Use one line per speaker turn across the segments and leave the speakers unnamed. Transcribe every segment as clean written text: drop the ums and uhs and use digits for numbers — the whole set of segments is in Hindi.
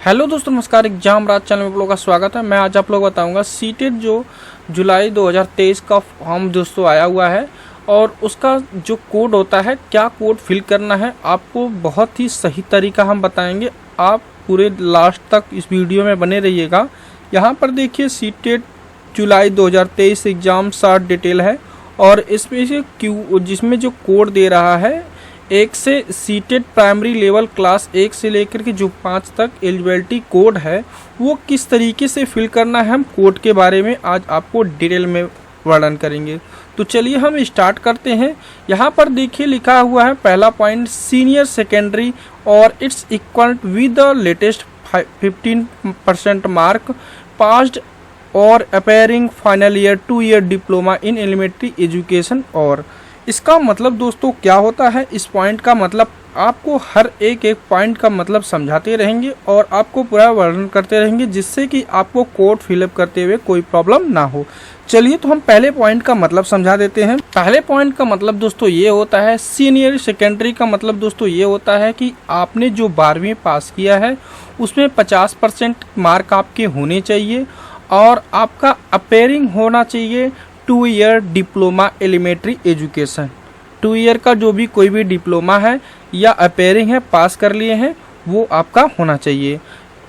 हेलो दोस्तों, नमस्कार। एग्जाम राज चैनल में आप लोगों का स्वागत है। मैं आज आप लोग बताऊंगा सीटेट जो जुलाई 2023 का फॉर्म दोस्तों आया हुआ है और उसका जो कोड होता है, क्या कोड फिल करना है, आपको बहुत ही सही तरीका हम बताएंगे। आप पूरे लास्ट तक इस वीडियो में बने रहिएगा। यहाँ पर देखिए सीटेट जुलाई 2023 एग्ज़ाम शॉर्ट डिटेल है और इसमें से जिसमें जो कोड दे रहा है, एक से सीटेट प्राइमरी लेवल क्लास 1 से लेकर के जो 5 तक एलिजिबिलिटी कोड है, वो किस तरीके से फिल करना है, हम कोड के बारे में आज आपको डिटेल में वर्णन करेंगे। तो चलिए हम स्टार्ट करते हैं। यहाँ पर देखिए लिखा हुआ है पहला पॉइंट, सीनियर सेकेंडरी और it's equal with the latest 15% mark passed और appearing final year 2 year diploma in elementary education. और इसका मतलब दोस्तों क्या होता है, इस पॉइंट का मतलब आपको हर एक पॉइंट का मतलब समझाते रहेंगे और आपको पूरा वर्णन करते रहेंगे, जिससे कि आपको कोड फिलअप करते हुए कोई प्रॉब्लम ना हो। चलिए तो हम पहले पॉइंट का मतलब समझा देते हैं। पहले पॉइंट का मतलब दोस्तों ये होता है, सीनियर सेकेंडरी का मतलब दोस्तों ये होता है कि आपने जो 12वीं पास किया है उसमें 50% मार्क आपके होने चाहिए और आपका अपेयरिंग होना चाहिए 2 year diploma elementary education. 2 year का जो भी कोई भी डिप्लोमा है या अपेयरिंग है, पास कर लिए हैं, वो आपका होना चाहिए।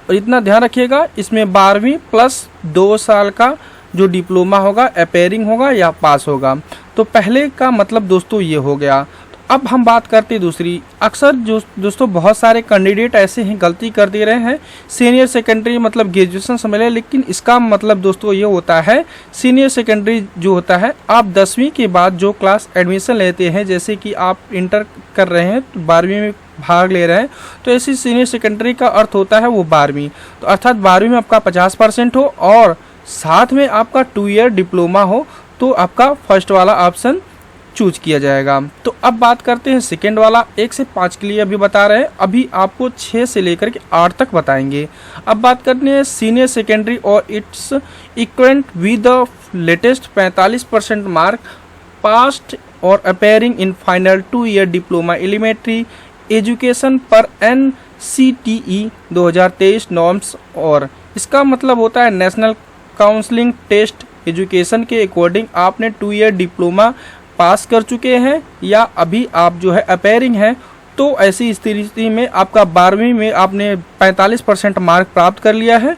और इतना ध्यान रखिएगा, इसमें 12वीं प्लस 2 साल का जो डिप्लोमा होगा, अपेयरिंग होगा या पास होगा। तो पहले का मतलब दोस्तों ये हो गया। अब हम बात करते हैं दूसरी। अक्सर जो दोस्तों बहुत सारे कैंडिडेट ऐसे हैं गलती कर दे रहे हैं, सीनियर सेकेंडरी मतलब ग्रेजुएशन समझ लें, लेकिन इसका मतलब दोस्तों ये होता है, सीनियर सेकेंडरी जो होता है, आप 10वीं के बाद जो क्लास एडमिशन लेते हैं, जैसे कि आप इंटर कर रहे हैं तो 12वीं में भाग ले रहे हैं, तो ऐसी सीनियर सेकेंडरी का अर्थ होता है वो 12वीं। तो अर्थात 12वीं में आपका 50% हो और साथ में आपका 2 ईयर डिप्लोमा हो, तो आपका फर्स्ट वाला ऑप्शन चूज किया जाएगा। तो अब बात करते हैं सेकेंड वाला। 1 से 5 के लिए अभी बता रहे हैं, अभी आपको 6 से लेकर के 8 तक बताएंगे। अब बात करते हैं सीनियर सेकेंडरी और it's equivalent with the latest 45% mark passed और appearing in final 2 year diploma elementary education पर NCTE 2023 नॉर्म्स। और इसका मतलब होता है नेशनल काउंसलिंग टेस्ट एजुकेशन के अकॉर्डिंग आपने 2 ईयर डिप्लोमा पास कर चुके हैं या अभी आप जो है अपेयरिंग है, तो ऐसी स्थिति में आपका 12वीं में आपने 45% मार्क प्राप्त कर लिया है,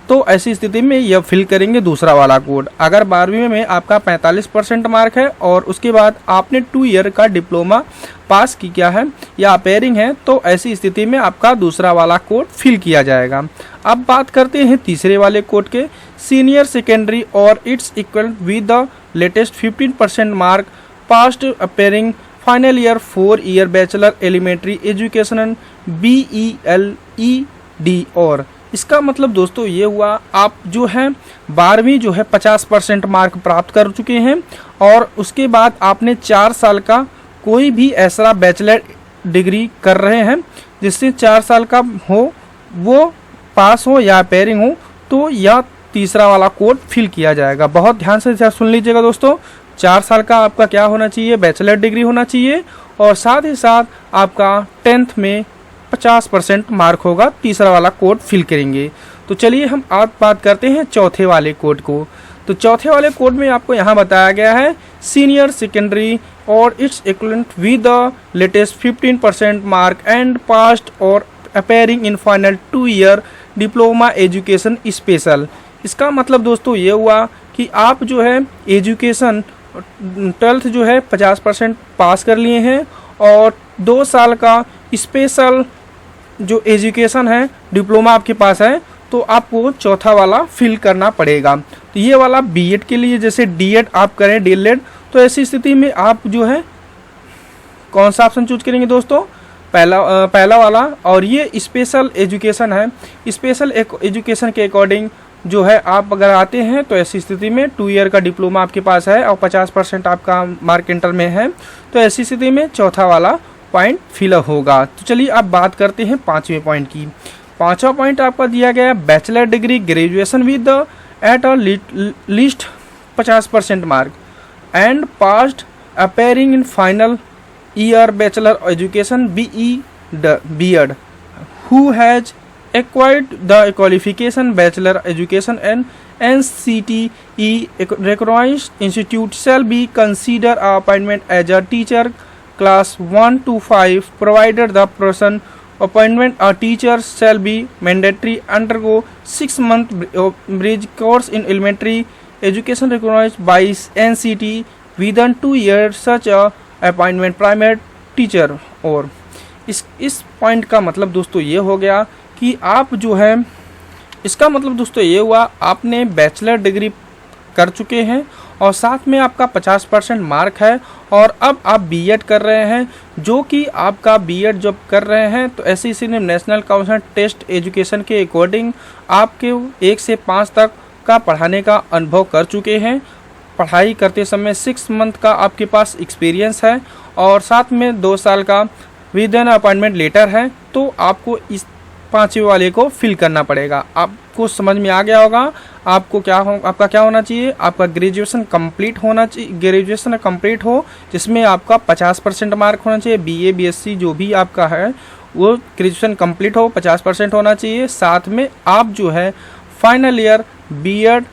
तो ऐसी स्थिति में यह फिल करेंगे दूसरा वाला कोड। अगर 12वीं में आपका 45% मार्क है और उसके बाद आपने 2 ईयर का डिप्लोमा पास किया है या अपेयरिंग है, तो ऐसी स्थिति में आपका दूसरा वाला कोड फिल किया जाएगा। अब बात करते हैं तीसरे वाले कोड के, सीनियर सेकेंडरी और it's equal with the latest 15% mark past appearing final year 4 year bachelor elementary education BELED। और इसका मतलब दोस्तों ये हुआ, आप जो है 12वीं जो है 50% मार्क प्राप्त कर चुके हैं और उसके बाद आपने 4 साल का कोई भी ऐसा बैचलर डिग्री कर रहे हैं जिससे 4 साल का हो, वो पास हो या अपेयरिंग हो, तो यह तीसरा वाला कोड फिल किया जाएगा। बहुत ध्यान से सुन लीजिएगा दोस्तों। 4 साल का आपका क्या होना चाहिए, बैचलर डिग्री होना चाहिए और साथ ही साथ आपका 10th में 50% मार्क होगा, तीसरा वाला कोड फिल करेंगे। तो चलिए हम आज बात करते हैं चौथे वाले कोड को। तो चौथे वाले कोड में आपको यहाँ बताया गया है, सीनियर सेकेंडरी और it's equivalent with the latest 15% mark and passed और appearing in final 2 year diploma education special. इसका मतलब दोस्तों ये हुआ कि आप जो है एजुकेशन 12th जो है 50% पास कर लिए हैं और 2 साल का स्पेशल जो एजुकेशन है डिप्लोमा आपके पास है, तो आपको चौथा वाला फिल करना पड़ेगा। तो ये वाला बीएड के लिए, जैसे डीएड आप करें डीएलएड, तो ऐसी स्थिति में आप जो है कौन सा ऑप्शन चूज करेंगे दोस्तों, पहला वाला। और ये स्पेशल एजुकेशन है, स्पेशल एजुकेशन के अकॉर्डिंग जो है आप अगर आते हैं, तो ऐसी स्थिति में 2 ईयर का डिप्लोमा आपके पास है और 50% आपका मार्क इंटर में है, तो ऐसी स्थिति में चौथा वाला पॉइंट फिलअप होगा। तो चलिए अब बात करते हैं 5वें पॉइंट की। 5वां पॉइंट आपका दिया गया है, bachelor degree graduation with eight a least 50% mark and passed appearing in final year bachelor education BEd who has acquired the qualification bachelor education and NCTE recognized institute shall be considered appointment as a teacher class 1 to 5 provided the person appointment a teacher shall be mandatory undergo 6-month bridge course in elementary education recognized by NCTE within 2 years such a appointment primary teacher। और इस पॉइंट का मतलब दोस्तों ये हो गया कि आप जो है, इसका मतलब दोस्तों ये हुआ आपने बैचलर डिग्री कर चुके हैं और साथ में आपका 50% मार्क है और अब आप बीएड कर रहे हैं, जो कि आपका बीएड जब कर रहे हैं तो एसईसी ने नेशनल काउंसिल टेस्ट एजुकेशन के अकॉर्डिंग आपके 1 से 5 तक का पढ़ाने का अनुभव कर चुके हैं। पढ़ाई करते समय 6 मंथ का आपके पास एक्सपीरियंस है और साथ में 2 साल का विद एन अपॉइंटमेंट लेटर है। तो आपको इस 5वें वाले को फिल करना पड़ेगा। आपको समझ में आ गया होगा। आपको आपका क्या होना चाहिए, आपका ग्रेजुएशन कंप्लीट होना चाहिए, ग्रेजुएशन कंप्लीट हो जिसमें आपका 50% मार्क होना चाहिए। बीए बीएससी जो भी आपका है वो ग्रेजुएशन कंप्लीट हो, 50% होना चाहिए। साथ में आप जो है फाइनल ईयर बीएड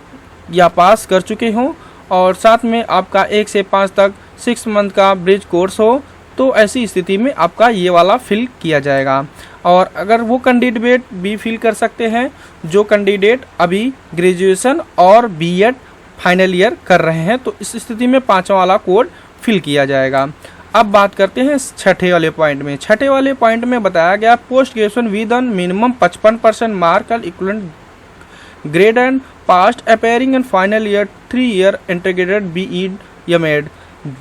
या पास कर चुके हों और साथ में आपका 1 से 5 तक 6 मंथ का ब्रिज कोर्स हो, तो ऐसी स्थिति में आपका ये वाला फिल किया जाएगा। और अगर वो कैंडिडेट भी फिल कर सकते हैं जो कैंडिडेट अभी ग्रेजुएशन और बीएड फाइनल ईयर कर रहे हैं, तो इस स्थिति में 5वां वाला कोड फिल किया जाएगा। अब बात करते हैं 6ठे वाले पॉइंट में। 6ठे वाले पॉइंट में बताया गया post graduation with an minimum 55% mark and equivalent grade and past appearing in final year 3 year integrated BEd MEd.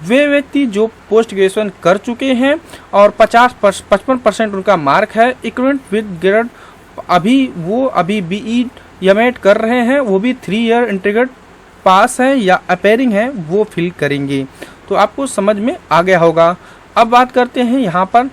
वे व्यक्ति जो पोस्ट ग्रेजुएशन कर चुके हैं और 55% उनका मार्क है, इक्विवेलेंट विद ग्रेड अभी बीईड एमएड कर रहे हैं, वो भी 3 ईयर इंटीग्रेटेड पास है या अपेयरिंग है, वो फिल करेंगे। तो आपको समझ में आ गया होगा। अब बात करते हैं यहाँ पर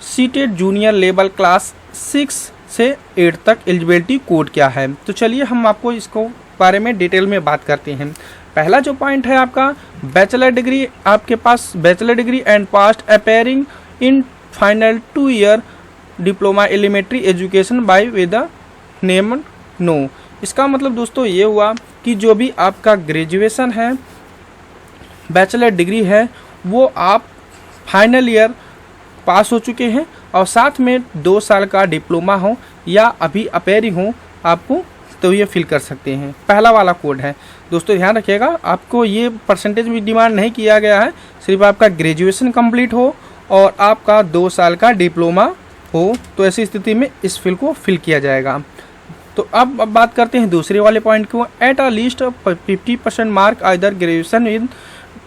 सीटेड जूनियर लेवल क्लास 6 से 8 तक एलिजिबिलिटी कोड क्या है। तो चलिए हम आपको इसको बारे में डिटेल में बात करते हैं। पहला जो पॉइंट है आपका बैचलर डिग्री, आपके पास bachelor degree and past appearing in final 2 year diploma elementary education by with name no. इसका मतलब दोस्तों ये हुआ कि जो भी आपका ग्रेजुएशन है, बैचलर डिग्री है, वो आप फाइनल ईयर पास हो चुके हैं और साथ में 2 साल का डिप्लोमा हो या अभी अपेयरिंग हो आपको, तो ये फिल कर सकते हैं। पहला वाला कोड है दोस्तों, ध्यान रखिएगा, आपको ये परसेंटेज भी डिमांड नहीं किया गया है, सिर्फ आपका ग्रेजुएशन कंप्लीट हो और आपका 2 साल का डिप्लोमा हो, तो ऐसी स्थिति में इस फिल को फिल किया जाएगा। तो अब बात करते हैं दूसरे वाले पॉइंट को। At a least 50% mark either graduation in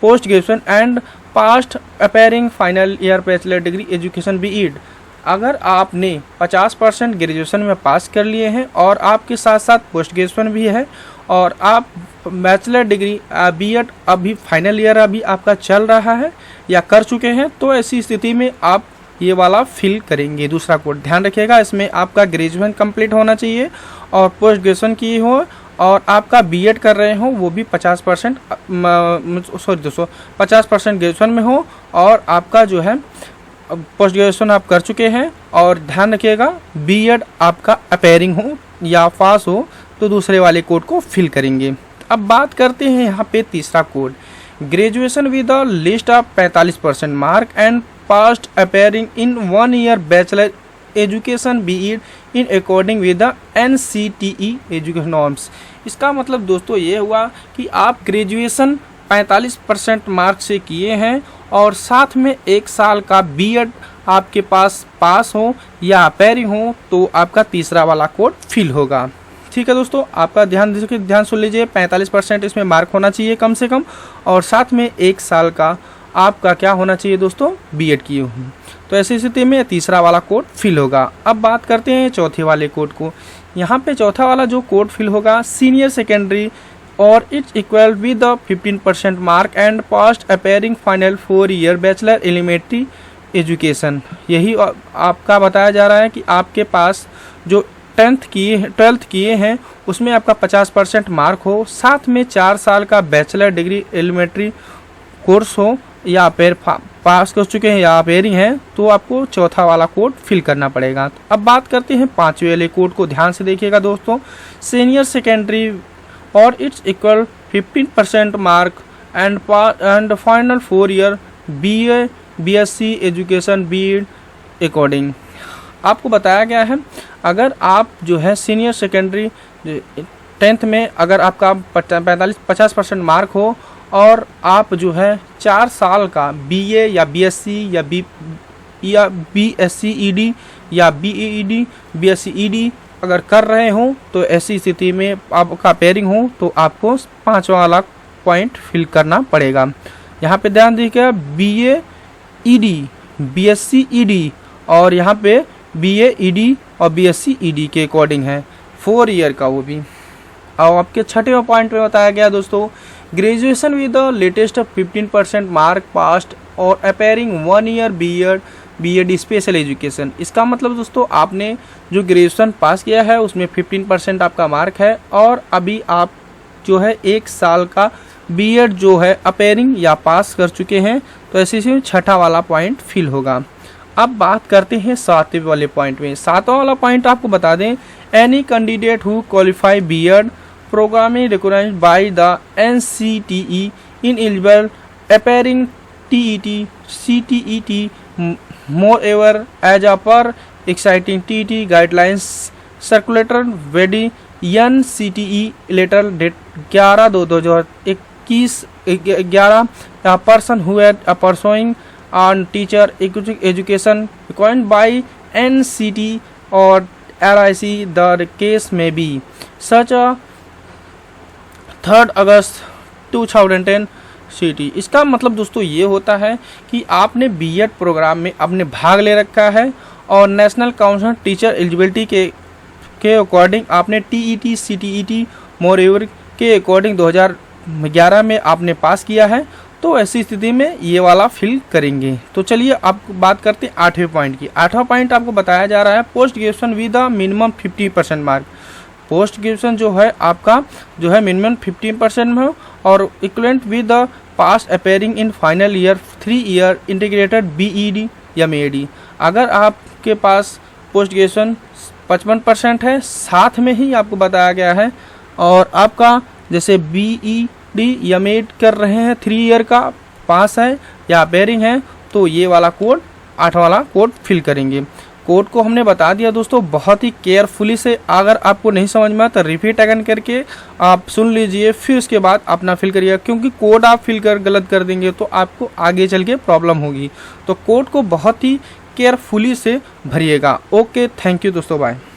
post graduation and past appearing final year bachelor degree education BEd. अगर आपने 50% ग्रेजुएशन में पास कर लिए हैं और आपके साथ साथ पोस्ट ग्रेजुएशन भी है और आप बैचलर डिग्री बीएड अभी फाइनल ईयर अभी आपका चल रहा है या कर चुके हैं, तो ऐसी स्थिति में आप ये वाला फिल करेंगे। दूसरा कोड ध्यान रखिएगा, इसमें आपका ग्रेजुएशन कंप्लीट होना चाहिए और पोस्ट ग्रेजुएशन की हो और आपका बीएड कर रहे हो, वो भी 50% दोस्तों 50% ग्रेजुएशन में हो और आपका जो है पोस्ट ग्रेजुएशन आप कर चुके हैं और ध्यान रखिएगा बीएड आपका अपेयरिंग हो या पास हो, तो दूसरे वाले कोड को फिल करेंगे। अब बात करते हैं यहाँ पे तीसरा code, graduation with a list of 45% mark and past appearing in 1 year bachelor education BEd in according with the NCTE education norms. इसका मतलब दोस्तों ये हुआ कि आप ग्रेजुएशन 45% मार्क से किए हैं और साथ में 1 साल का बीएड आपके पास हो या अपेयरिंग हो, तो आपका तीसरा वाला कोड फिल होगा। ठीक है दोस्तों, आपका ध्यान सुन लीजिए, 45% इसमें मार्क होना चाहिए कम से कम और साथ में 1 साल का आपका क्या होना चाहिए दोस्तों, बीएड किए हुए। तो ऐसी स्थिति में तीसरा वाला कोड फिल होगा। अब बात करते हैं चौथे वाले कोड को। यहाँ पे चौथा वाला जो कोड फिल होगा, सीनियर सेकेंडरी और it's equal with 15% mark and past appearing final 4 year bachelor elementary education. यही आपका बताया जा रहा है कि आपके पास जो 12th किए हैं उसमें आपका 50% मार्क हो, साथ में 4 साल का बैचलर डिग्री एलिमेंट्री कोर्स हो या फिर पास कर चुके हैं या अपेयरिंग हैं तो आपको चौथा वाला कोड फिल करना पड़ेगा। अब बात करते हैं पांचवें वाले कोड को, ध्यान से देखिएगा दोस्तों। सीनियर सेकेंडरी और it's equal 15% mark and final 4 year BA BSc education BEd according. आपको बताया गया है अगर आप जो है सीनियर सेकेंडरी 10th में अगर आपका 50% मार्क हो और आप जो है 4 साल का BA या BSc या BSc ED या BEd BSc ED अगर कर रहे हो तो ऐसी स्थिति में आपका पेयरिंग हो तो आपको 5वां वाला पॉइंट फिल करना पड़ेगा। यहाँ पे ध्यान दीजिएगा BA ED BSc ED और यहाँ पे BA ED और BSc ED के अकॉर्डिंग है 4 ईयर का वो भी। और आपके छठे पॉइंट में बताया गया दोस्तों graduation with the latest 15% mark passed और appearing 1 year BEd special education. इसका मतलब दोस्तों आपने जो ग्रेजुएशन पास किया है उसमें 15% आपका मार्क है और अभी आप जो है 1 साल का BEd जो है अपेयरिंग या पास कर चुके हैं तो ऐसे ही छठा वाला पॉइंट फिल होगा। अब बात करते हैं 7वें वाले पॉइंट में। 7वां वाला पॉइंट आपको बता दें any candidate who qualify BEd programming recognized by the NCTE in eligible appearing TET CTET moreover as a per exciting TET guidelines circulator ready NCTE letter date 11/2/2021 a person who had a pursuing on teacher education required by NCTE or RIC the case may be such a 3 August 2010 CT। इसका मतलब दोस्तों ये होता है कि आपने BEd प्रोग्राम में आपने भाग ले रखा है और नेशनल काउंसिल टीचर एलिजिबिलिटी के अकॉर्डिंग आपने TET CTET मोरेवर के अकॉर्डिंग 2011 में आपने पास किया है तो ऐसी स्थिति में ये वाला फिल करेंगे। तो चलिए आप बात करते हैं 8वें पॉइंट की। 8वां पॉइंट आपको बताया जा रहा है post graduation with the minimum 50% mark. Post graduation जो है आपका जो है मिनिमम 15% में हो और equivalent with the pass appearing in final year 3 year integrated BEd या MEd। अगर आपके पास पोस्ट ग्रेजुएशन 55% है साथ में ही आपको बताया गया है और आपका जैसे BEd या MEd कर रहे हैं 3 ईयर का पास है या अपेयरिंग है तो ये वाला कोड 8 वाला कोड फिल करेंगे। कोड को हमने बता दिया दोस्तों बहुत ही केयरफुली से। अगर आपको नहीं समझ में आया तो रिपीट अगेन करके आप सुन लीजिए फिर उसके बाद अपना फिल करिएगा क्योंकि कोड आप फिल कर गलत कर देंगे तो आपको आगे चल के प्रॉब्लम होगी। तो कोड को बहुत ही केयरफुली से भरिएगा। ओके, थैंक यू दोस्तों, बाय।